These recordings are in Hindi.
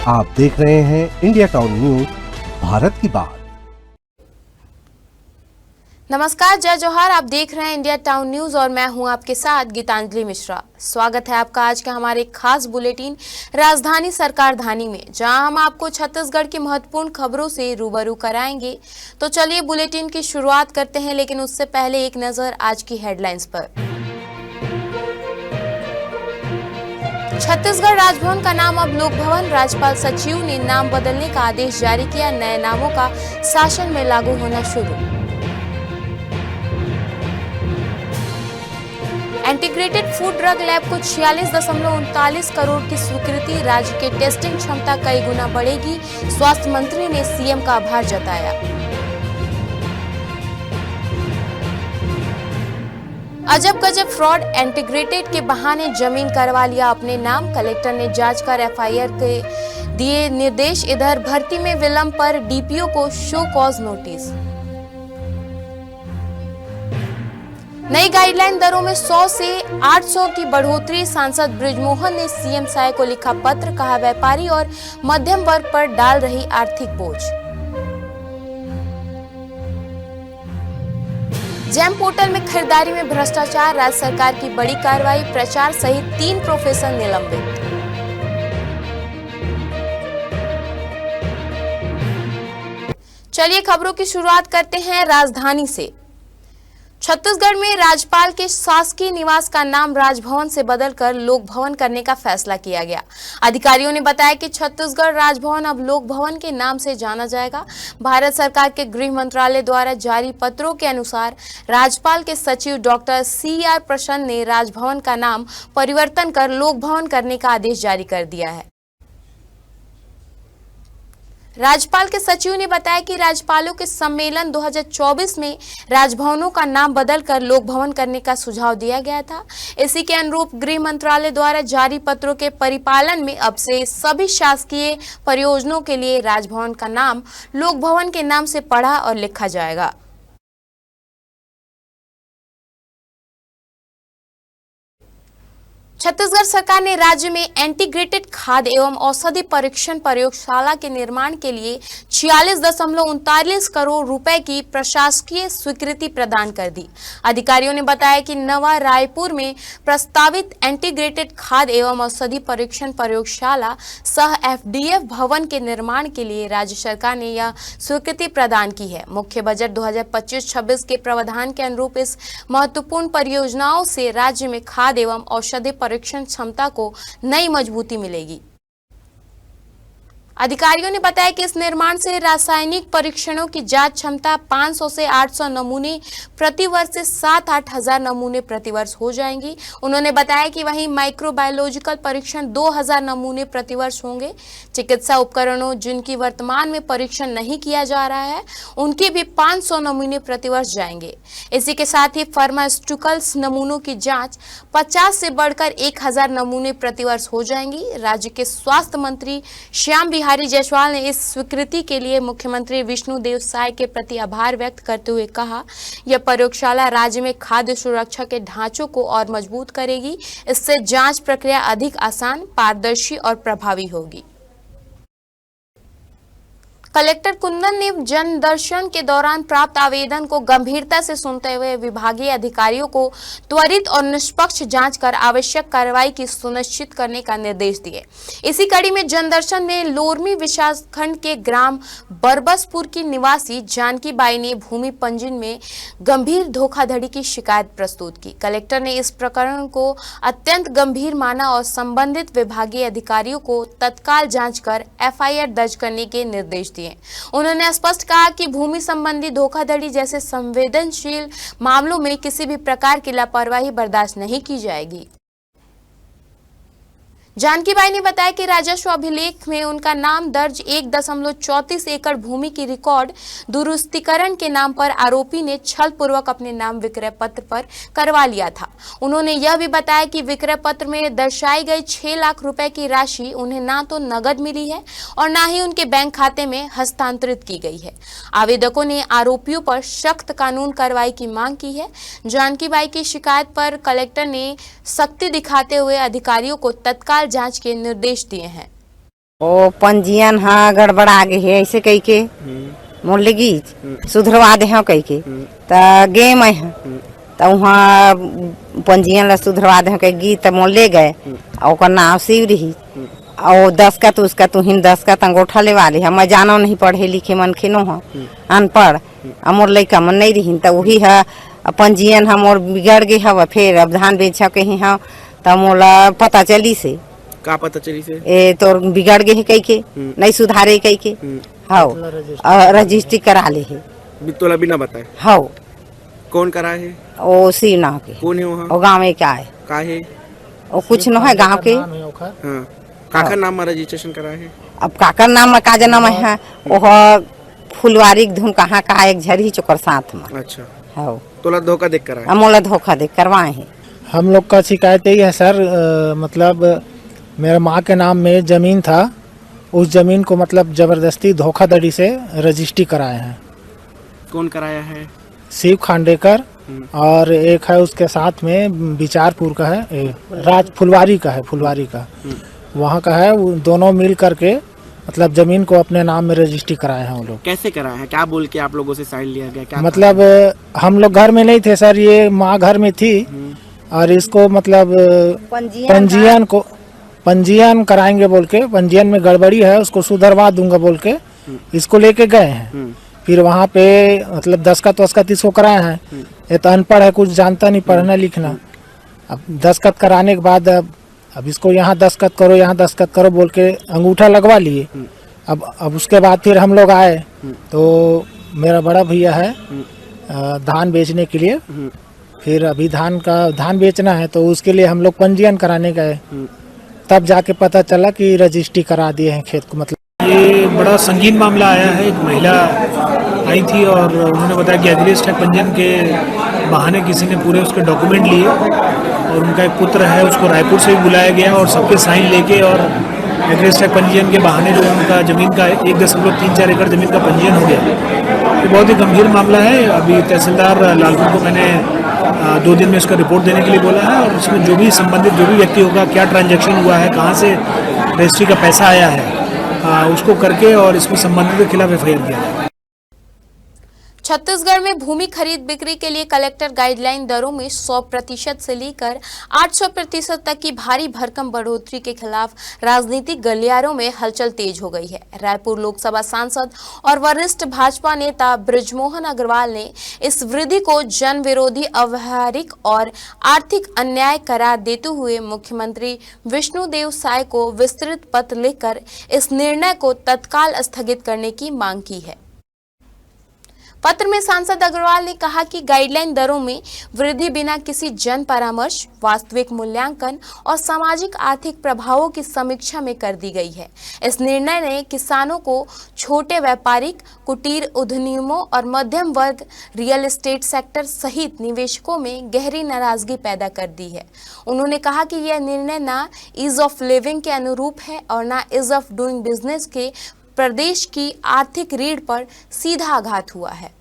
आप देख रहे हैं इंडिया टाउन न्यूज, भारत की बात। नमस्कार, जय जोहार। आप देख रहे हैं इंडिया टाउन न्यूज और मैं हूं आपके साथ गीतांजलि मिश्रा। स्वागत है आपका आज के हमारे खास बुलेटिन राजधानी सरकार धानी में, जहां हम आपको छत्तीसगढ़ की महत्वपूर्ण खबरों से रूबरू कराएंगे। तो चलिए बुलेटिन की शुरुआत करते हैं, लेकिन उससे पहले एक नजर आज की हेडलाइंस पर। छत्तीसगढ़ राजभवन का नाम अब लोक भवन, राज्यपाल सचिव ने नाम बदलने का आदेश जारी किया। नए नामों का शासन में लागू होना शुरू। इंटीग्रेटेड फूड ड्रग लैब को 46.39 करोड़ की स्वीकृति, राज्य के टेस्टिंग क्षमता कई गुना बढ़ेगी। स्वास्थ्य मंत्री ने सीएम का आभार जताया। अजब गजब फ्रॉड, इंटीग्रेटेड के बहाने जमीन करवा लिया अपने नाम। कलेक्टर ने जांच कर एफआईआर के दिए निर्देश। इधर भर्ती में विलंब पर डीपीओ को शो कॉज नोटिस। नई गाइडलाइन दरों में 100 से 800 की बढ़ोतरी। सांसद बृजमोहन ने सीएम साय को लिखा पत्र, कहा व्यापारी और मध्यम वर्ग पर डाल रही आर्थिक बोझ। जेम पोर्टल में खरीदारी में भ्रष्टाचार, राज्य सरकार की बड़ी कार्रवाई। प्रचार सहित 3 प्रोफेसर निलंबित। चलिए खबरों की शुरुआत करते हैं राजधानी से। छत्तीसगढ़ में राज्यपाल के शासकीय निवास का नाम राजभवन से बदलकर लोक भवन करने का फैसला किया गया। अधिकारियों ने बताया कि छत्तीसगढ़ राजभवन अब लोक भवन के नाम से जाना जाएगा। भारत सरकार के गृह मंत्रालय द्वारा जारी पत्रों के अनुसार राज्यपाल के सचिव डॉक्टर CR प्रसन्न ने राजभवन का नाम परिवर्तन कर लोक भवन करने का आदेश जारी कर दिया है। राज्यपाल के सचिव ने बताया कि राज्यपालों के सम्मेलन 2024 में राजभवनों का नाम बदलकर लोक भवन करने का सुझाव दिया गया था। इसी के अनुरूप गृह मंत्रालय द्वारा जारी पत्रों के परिपालन में अब से सभी शासकीय परियोजनाओं के लिए राजभवन का नाम लोक भवन के नाम से पढ़ा और लिखा जाएगा। छत्तीसगढ़ सरकार ने राज्य में इंटीग्रेटेड खाद्य एवं औषधि परीक्षण प्रयोगशाला के निर्माण के लिए 46.39 करोड़ रुपए की प्रशासकीय स्वीकृति प्रदान कर दी। अधिकारियों ने बताया कि नवा रायपुर में प्रस्तावित इंटीग्रेटेड खाद्य एवं औषधि परीक्षण प्रयोगशाला सह FDF भवन के निर्माण के लिए राज्य सरकार ने यह स्वीकृति प्रदान की है। मुख्य बजट 2025-26 के प्रावधान के अनुरूप इस महत्वपूर्ण परियोजनाओं से राज्य में खाद्य एवं औषधि परीक्षण क्षमता को नई मजबूती मिलेगी। अधिकारियों ने बताया कि इस निर्माण से रासायनिक परीक्षणों की जांच क्षमता 500 से 800 नमूने प्रतिवर्ष से 7-8 हजार नमूने प्रतिवर्ष हो जाएंगी। उन्होंने बताया कि वहीं माइक्रोबायोलॉजिकल परीक्षण 2000 नमूने प्रतिवर्ष होंगे। चिकित्सा उपकरणों जिनकी वर्तमान में परीक्षण नहीं किया जा रहा है, उनके भी 500 नमूने प्रतिवर्ष जाएंगे। इसी के साथ ही फार्मास्यूटिकल्स नमूनों की जाँच 50 से बढ़कर 1000 नमूने प्रतिवर्ष हो जाएंगी। राज्य के स्वास्थ्य मंत्री श्याम बिहारी जायसवाल ने इस स्वीकृति के लिए मुख्यमंत्री विष्णुदेव साय के प्रति आभार व्यक्त करते हुए कहा, यह प्रयोगशाला राज्य में खाद्य सुरक्षा के ढांचों को और मजबूत करेगी। इससे जांच प्रक्रिया अधिक आसान, पारदर्शी और प्रभावी होगी। कलेक्टर कुंदन ने जन दर्शन के दौरान प्राप्त आवेदन को गंभीरता से सुनते हुए विभागीय अधिकारियों को त्वरित और निष्पक्ष जांच कर आवश्यक कार्रवाई की सुनिश्चित करने का निर्देश दिए। इसी कड़ी में जन दर्शन ने लोरमी विकासखंड के ग्राम बरबसपुर की निवासी जानकी बाई ने भूमि पंजीयन में गंभीर धोखाधड़ी की शिकायत प्रस्तुत की। कलेक्टर ने इस प्रकरण को अत्यंत गंभीर माना और संबंधित विभागीय अधिकारियों को तत्काल जाँच कर FIR दर्ज करने के निर्देश दिए। उन्होंने स्पष्ट कहा कि भूमि संबंधी धोखाधड़ी जैसे संवेदनशील मामलों में किसी भी प्रकार की लापरवाही बर्दाश्त नहीं की जाएगी। जानकी बाई ने बताया कि राजस्व अभिलेख में उनका नाम दर्ज 1.34 एकड़ भूमि की रिकॉर्ड दुरुस्तीकरण के नाम पर आरोपी ने छल पूर्वक अपने नाम विक्रय पत्र पर करवा लिया था। उन्होंने यह भी बताया कि विक्रय पत्र में दर्शाई गई 6 लाख रुपए की राशि उन्हें ना तो नगद मिली है और ना ही उनके बैंक खाते में हस्तांतरित की गई है। आवेदकों ने आरोपियों पर सख्त कानून कार्रवाई की मांग की है। जानकी बाई की शिकायत पर कलेक्टर ने सख्ती दिखाते हुए अधिकारियों को तत्काल जांच के निर्देश दिए हैं। ओ पंजीयन हाँ गड़बड़ा गे है ऐसे कही के मोर लगी सुधरवा दे हाँ कही के त गे मैं तो वहाँ पंजीयन ला सुधरवा दे कही गी त मोर ले गए और ओकर नाम शिव रही और दस्खत उसका तू हिन दस्खत अंगूठा लेवा ली मैं जानो नहीं पढ़े लिखे मन खिनो हाँ अनपढ़ मोर लड़का मन नहीं रही तो वही है पंजीयन हम और बिगड़ गए हवा फिर अब धान बेच के ही हाँ तब मोला पता चली से का पता चली से ए तो बिगड़ गए है कई के नहीं सुधारे कई के हाउ रजिस्ट्री करा ले है तोला बिना बताए हाउ कौन करा है ओ शिव नाव के कौन है वहाँ ओ गाँव में क्या है का है ओ कुछ न है गाँव के हाँ काका नाम में रजिस्ट्रेशन करा है अब काकर नाम में काजा नाम है ओह फुलवारी धुन कहाँ का एक झरी चोकर साथ में अच्छा हाउ तोला धोखा देख करा है अमोला धोखा दे करवाए हैं हम लोग का शिकायत यही है सर मतलब मेरा माँ के नाम में ज़मीन था उस ज़मीन को मतलब ज़बरदस्ती धोखाधड़ी से रजिस्ट्री कराए हैं कौन कराया है शिव खांडेकर और एक है उसके साथ में बिचारपुर का है राज फुलवारी का वहाँ का है वो दोनों मिल करके मतलब ज़मीन को अपने नाम में रजिस्ट्री कराए हैं वो लोग कैसे कराया है क्या बोल के आप लोगों से साइन लिया गया क्या मतलब हम लोग घर में नहीं थे सर ये माँ घर में थी और इसको मतलब पंजीयन कराएंगे बोल के पंजीयन में गड़बड़ी है उसको सुधरवा दूंगा बोल के इसको लेके गए हैं फिर वहाँ पे मतलब दस्खत वस्खत इसको कराए हैं ये तो अनपढ़ है कुछ जानता नहीं पढ़ना लिखना अब दस्खत कराने के बाद अब इसको यहाँ दस्खत करो बोल के अंगूठा लगवा लिए अब उसके बाद फिर हम लोग आए तो मेरा बड़ा भैया है धान बेचने के लिए फिर अभी धान बेचना है तो उसके लिए हम लोग पंजीयन कराने गए तब जाके पता चला कि रजिस्ट्री करा दिए हैं खेत को। मतलब ये बड़ा संगीन मामला आया है। एक महिला आई थी और उन्होंने बताया कि एग्रीस्ट है पंजीयन के बहाने किसी ने पूरे उसके डॉक्यूमेंट लिए और उनका एक पुत्र है उसको रायपुर से भी बुलाया गया और सबके साइन लेके और एग्रीस्ट है पंजीयन के बहाने जो उनका ज़मीन का 1.34 एकड़ ज़मीन का पंजीयन हो गया। ये बहुत ही गंभीर मामला है। अभी तहसीलदार लालपुर को मैंने 2 दिन में इसका रिपोर्ट देने के लिए बोला है और इसमें जो भी संबंधित जो भी व्यक्ति होगा क्या ट्रांजैक्शन हुआ है कहाँ से रजिस्ट्री का पैसा आया है उसको करके और इसमें संबंधित के खिलाफ एफआईआर किया जाए। छत्तीसगढ़ में भूमि खरीद बिक्री के लिए कलेक्टर गाइडलाइन दरों में 100% से लेकर 800% तक की भारी भरकम बढ़ोतरी के खिलाफ राजनीतिक गलियारों में हलचल तेज हो गई है। रायपुर लोकसभा सांसद और वरिष्ठ भाजपा नेता बृजमोहन अग्रवाल ने इस वृद्धि को जन विरोधी, अव्यावहारिक और आर्थिक अन्याय करार देते हुए मुख्यमंत्री विष्णुदेव साय को विस्तृत पत्र लिखकर इस निर्णय को तत्काल स्थगित करने की मांग की है। पत्र में सांसद अग्रवाल ने कहा कि गाइडलाइन दरों में वृद्धि बिना किसी जन परामर्श, वास्तविक मूल्यांकन और सामाजिक आर्थिक प्रभावों की समीक्षा में कर दी गई है। इस निर्णय ने किसानों को, छोटे व्यापारिक, कुटीर उद्यमियों और मध्यम वर्ग, रियल एस्टेट सेक्टर सहित निवेशकों में गहरी नाराजगी पैदा कर दी है। उन्होंने कहा कि यह निर्णय ना ईज ऑफ लिविंग के अनुरूप है और ना ईज ऑफ डूइंग बिजनेस के प्रदेश की आर्थिक रीढ़ पर सीधा आघात हुआ है।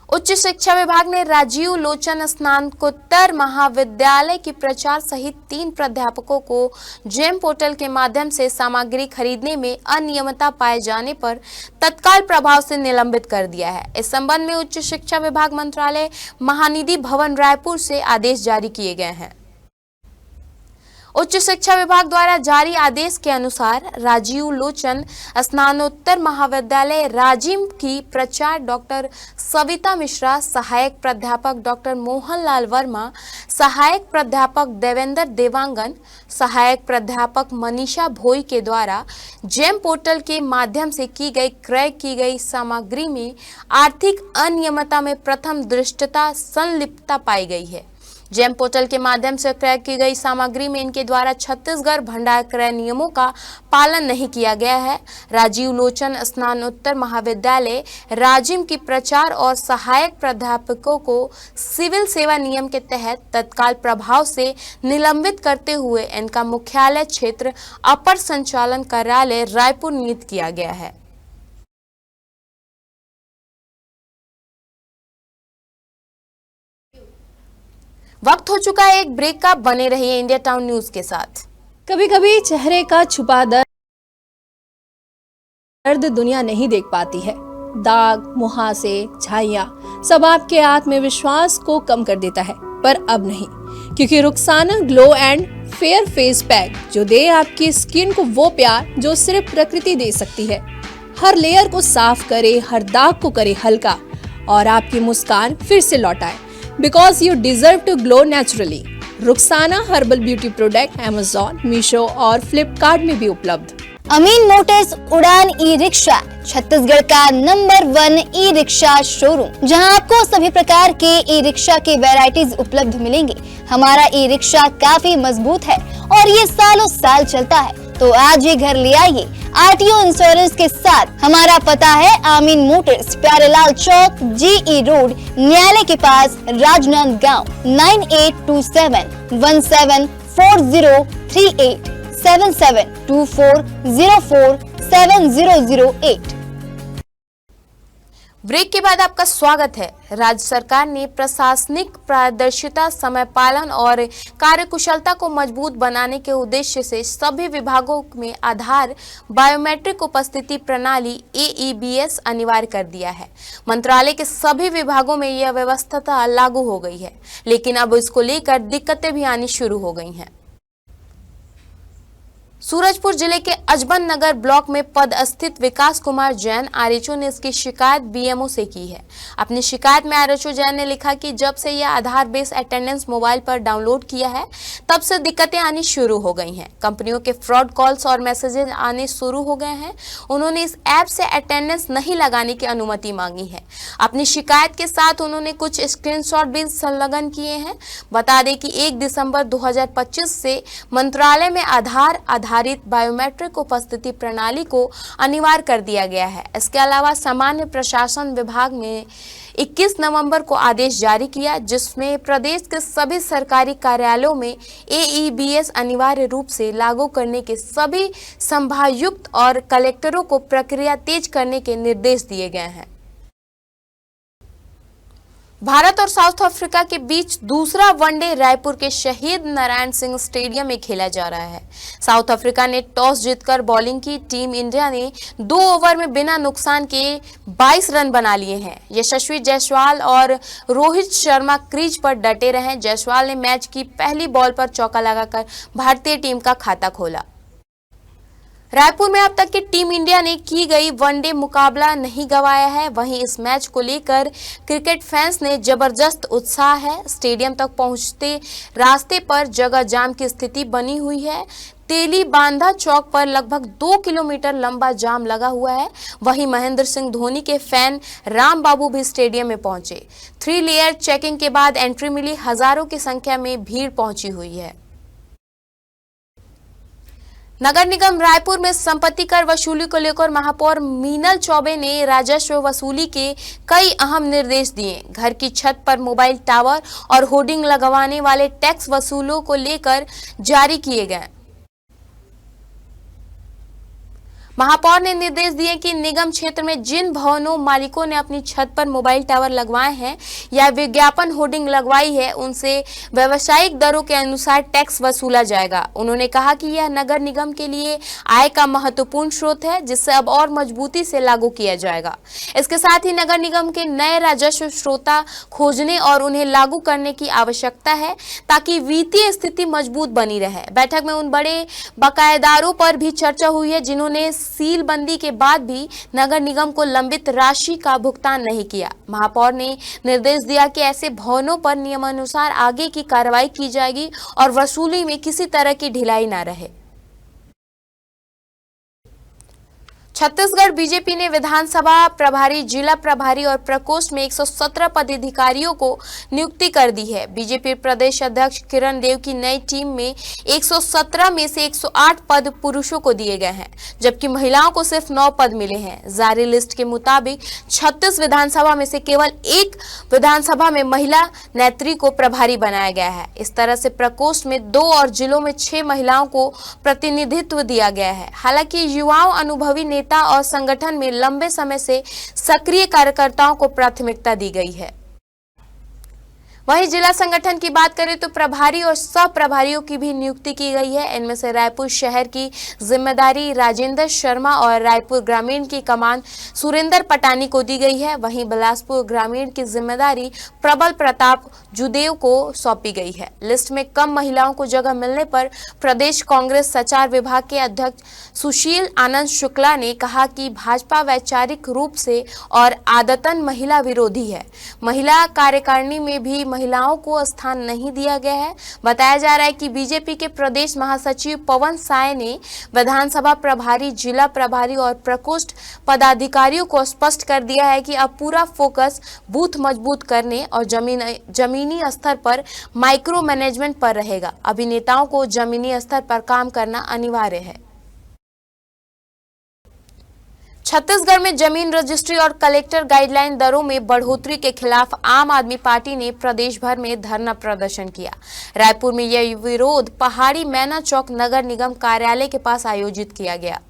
उच्च शिक्षा विभाग ने राजीव लोचन स्नातकोत्तर महाविद्यालय की प्राचार्य सहित 3 प्राध्यापकों को जेम पोर्टल के माध्यम से सामग्री खरीदने में अनियमितता पाए जाने पर तत्काल प्रभाव से निलंबित कर दिया है। इस संबंध में उच्च शिक्षा विभाग मंत्रालय महानिधि भवन रायपुर से आदेश जारी किए गए हैं। उच्च शिक्षा विभाग द्वारा जारी आदेश के अनुसार राजीव लोचन स्नातकोत्तर महाविद्यालय राजिम की प्राचार्य डॉक्टर सविता मिश्रा, सहायक प्राध्यापक डॉक्टर मोहनलाल वर्मा, सहायक प्राध्यापक देवेंद्र देवांगन, सहायक प्राध्यापक मनीषा भोई के द्वारा जेम पोर्टल के माध्यम से क्रय की गई सामग्री में आर्थिक अनियमितता में प्रथम दृष्टता संलिप्तता पाई गई है। जेम पोर्टल के माध्यम से क्रय की गई सामग्री में इनके द्वारा छत्तीसगढ़ भंडार क्रय नियमों का पालन नहीं किया गया है। राजीव लोचन स्नातकोत्तर महाविद्यालय राजिम की प्राचार्य और सहायक प्राध्यापकों को सिविल सेवा नियम के तहत तत्काल प्रभाव से निलंबित करते हुए इनका मुख्यालय क्षेत्र अपर संचालन कार्यालय रायपुर नियुक्त किया गया है। वक्त हो चुका है एक ब्रेक का। बने रहिए इंडिया टाउन न्यूज के साथ। कभी कभी चेहरे का छुपा दर्द दुनिया नहीं देख पाती है। दाग, मुहासे, झाइयां सब आपके आत्मविश्वास को कम कर देता है, पर अब नहीं, क्योंकि Rukhsana glow and fair face pack जो दे आपकी स्किन को वो प्यार जो सिर्फ प्रकृति दे सकती है। हर लेयर को साफ करे, हर दाग को करे हल्का और आपकी मुस्कान फिर से लौटाए। Because you deserve to glow naturally. Rukhsana herbal beauty product Amazon, Meesho और फ्लिपकार्ट में भी उपलब्ध। अमीन मोटर्स उड़ान ई रिक्शा छत्तीसगढ़ का नंबर 1 ई रिक्शा शोरूम, जहां आपको सभी प्रकार के ई रिक्शा के वैरायटीज उपलब्ध मिलेंगे। हमारा ई रिक्शा काफी मजबूत है और ये सालों साल चलता है, तो आज ये घर ले आइए आरटीओ इंश्योरेंस के साथ। हमारा पता है अमीन मोटर्स, प्यारेलाल चौक, जीई रोड, न्यायालय के पास, राजनांदगांव। 9827174038 7724047008। ब्रेक के बाद आपका स्वागत है। राज्य सरकार ने प्रशासनिक पारदर्शिता, समय पालन और कार्यकुशलता को मजबूत बनाने के उद्देश्य से सभी विभागों में आधार बायोमेट्रिक उपस्थिति प्रणाली AEBS अनिवार्य कर दिया है। मंत्रालय के सभी विभागों में यह व्यवस्था लागू हो गई है, लेकिन अब इसको लेकर दिक्कतें भी आनी शुरू हो गई हैं। सूरजपुर जिले के अजबन नगर ब्लॉक में पदस्थित विकास कुमार जैन आरएचओ ने इसकी शिकायत बीएमओ से की है। अपनी शिकायत में आरएचओ जैन ने लिखा कि जब से यह आधार बेस अटेंडेंस मोबाइल पर डाउनलोड किया है, तब से दिक्कतें आनी शुरू हो गई हैं। कंपनियों के फ्रॉड कॉल्स और मैसेजेस आने शुरू हो गए हैं। उन्होंने इस ऐप से अटेंडेंस नहीं लगाने की अनुमति मांगी है। अपनी शिकायत के साथ उन्होंने कुछ स्क्रीनशॉट भी संलग्न किए हैं। बता दें कि 1 दिसंबर 2025 से मंत्रालय में आधार आधारित बायोमेट्रिक उपस्थिति प्रणाली को अनिवार्य कर दिया गया है। इसके अलावा सामान्य प्रशासन विभाग ने 21 नवंबर को आदेश जारी किया, जिसमें प्रदेश के सभी सरकारी कार्यालयों में AEBS अनिवार्य रूप से लागू करने के सभी संभागायुक्त और कलेक्टरों को प्रक्रिया तेज करने के निर्देश दिए गए हैं। भारत और साउथ अफ्रीका के बीच दूसरा वनडे रायपुर के शहीद नारायण सिंह स्टेडियम में खेला जा रहा है। साउथ अफ्रीका ने टॉस जीतकर बॉलिंग की। टीम इंडिया ने 2 ओवर में बिना नुकसान के 22 रन बना लिए हैं। यशस्वी जायसवाल और रोहित शर्मा क्रीज पर डटे रहे। जायसवाल ने मैच की पहली बॉल पर चौका लगाकर भारतीय टीम का खाता खोला। रायपुर में अब तक की टीम इंडिया ने की गई वनडे मुकाबला नहीं गंवाया है। वहीं इस मैच को लेकर क्रिकेट फैंस ने जबरदस्त उत्साह है। स्टेडियम तक पहुंचते रास्ते पर जगह जाम की स्थिति बनी हुई है। तेली बांधा चौक पर लगभग 2 किलोमीटर लंबा जाम लगा हुआ है। वहीं महेंद्र सिंह धोनी के फैन राम बाबू भी स्टेडियम में पहुंचे। 3 लेयर चेकिंग के बाद एंट्री मिली। हजारों की संख्या में भीड़ पहुंची हुई है। नगर निगम रायपुर में संपत्ति कर वसूली को लेकर महापौर मीनल चौबे ने राजस्व वसूली के कई अहम निर्देश दिए। घर की छत पर मोबाइल टावर और होर्डिंग लगवाने वाले टैक्स वसूलों को लेकर जारी किए गए। महापौर ने निर्देश दिए कि निगम क्षेत्र में जिन भवनों मालिकों ने अपनी छत पर मोबाइल टावर लगवाए हैं या विज्ञापन होर्डिंग लगवाई है, उनसे व्यावसायिक दरों के अनुसार टैक्स वसूला जाएगा। उन्होंने कहा कि यह नगर निगम के लिए आय का महत्वपूर्ण स्रोत है, जिससे अब और मजबूती से लागू किया जाएगा। इसके साथ ही नगर निगम के नए राजस्व स्रोता खोजने और उन्हें लागू करने की आवश्यकता है, ताकि वित्तीय स्थिति मजबूत बनी रहे। बैठक में उन बड़े बकायेदारों पर भी चर्चा हुई है जिन्होंने सील बंदी के बाद भी नगर निगम को लंबित राशि का भुगतान नहीं किया। महापौर ने निर्देश दिया कि ऐसे भवनों पर नियमानुसार आगे की कार्रवाई की जाएगी और वसूली में किसी तरह की ढिलाई न रहे। छत्तीसगढ़ बीजेपी ने विधानसभा प्रभारी, जिला प्रभारी और प्रकोष्ठ में 117 पदाधिकारियों को नियुक्ति कर दी है। बीजेपी प्रदेश अध्यक्ष किरण देव की नई टीम में 117 में से 108 पद पुरुषों को दिए गए हैं, जबकि महिलाओं को सिर्फ 9 पद मिले हैं। जारी लिस्ट के मुताबिक 36 विधानसभा में से केवल 1 विधानसभा में महिला नेत्री को प्रभारी बनाया गया है। इस तरह से प्रकोष्ठ में 2 और जिलों में 6 महिलाओं को प्रतिनिधित्व दिया गया है। हालांकि युवाओं, अनुभवी नेता और संगठन में लंबे समय से सक्रिय कार्यकर्ताओं को प्राथमिकता दी गई है। वहीं जिला संगठन की बात करें तो प्रभारी और सह प्रभारियों की भी नियुक्ति की गई है। इनमें से रायपुर शहर की जिम्मेदारी राजेंद्र शर्मा और रायपुर ग्रामीण की कमान सुरेंद्र पटानी को दी गई है। वहीं बिलासपुर ग्रामीण की जिम्मेदारी प्रबल प्रताप जुदेव को सौंपी गई है। लिस्ट में कम महिलाओं को जगह मिलने पर प्रदेश कांग्रेस संचार विभाग के अध्यक्ष सुशील आनंद शुक्ला ने कहा कि भाजपा वैचारिक रूप से और आदतन महिला विरोधी है। महिला कार्यकारिणी में भी महिलाओं को स्थान नहीं दिया गया है। बताया जा रहा है कि बीजेपी के प्रदेश महासचिव पवन साय ने विधानसभा प्रभारी, जिला प्रभारी और प्रकोष्ठ पदाधिकारियों को स्पष्ट कर दिया है कि अब पूरा फोकस बूथ मजबूत करने और जमीनी स्तर पर माइक्रो मैनेजमेंट पर रहेगा। अभिनेताओं को जमीनी स्तर पर काम करना अनिवार्य है। छत्तीसगढ़ में जमीन रजिस्ट्री और कलेक्टर गाइडलाइन दरों में बढ़ोतरी के खिलाफ आम आदमी पार्टी ने प्रदेश भर में धरना प्रदर्शन किया। रायपुर में यह विरोध पहाड़ी मैना चौक नगर निगम कार्यालय के पास आयोजित किया गया।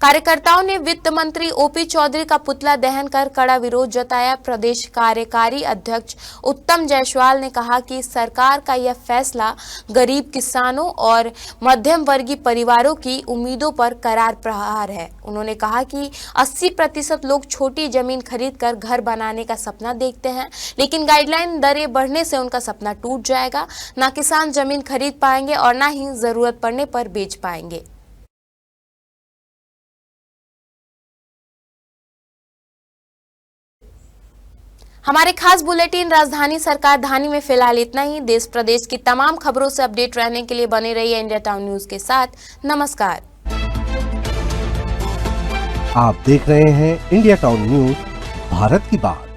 कार्यकर्ताओं ने वित्त मंत्री ओपी चौधरी का पुतला दहन कर कड़ा विरोध जताया। प्रदेश कार्यकारी अध्यक्ष उत्तम जायसवाल ने कहा कि सरकार का यह फैसला गरीब किसानों और मध्यम वर्गीय परिवारों की उम्मीदों पर करार प्रहार है। उन्होंने कहा कि 80% लोग छोटी जमीन खरीदकर घर बनाने का सपना देखते हैं, लेकिन गाइडलाइन दरें बढ़ने से उनका सपना टूट जाएगा। ना किसान जमीन खरीद पाएंगे और ना ही जरूरत पड़ने पर बेच पाएंगे। हमारे खास बुलेटिन राजधानी सरकार धानी में फिलहाल इतना ही। देश प्रदेश की तमाम खबरों से अपडेट रहने के लिए बने रहिए इंडिया टाउन न्यूज के साथ। नमस्कार। आप देख रहे हैं इंडिया टाउन न्यूज, भारत की बात।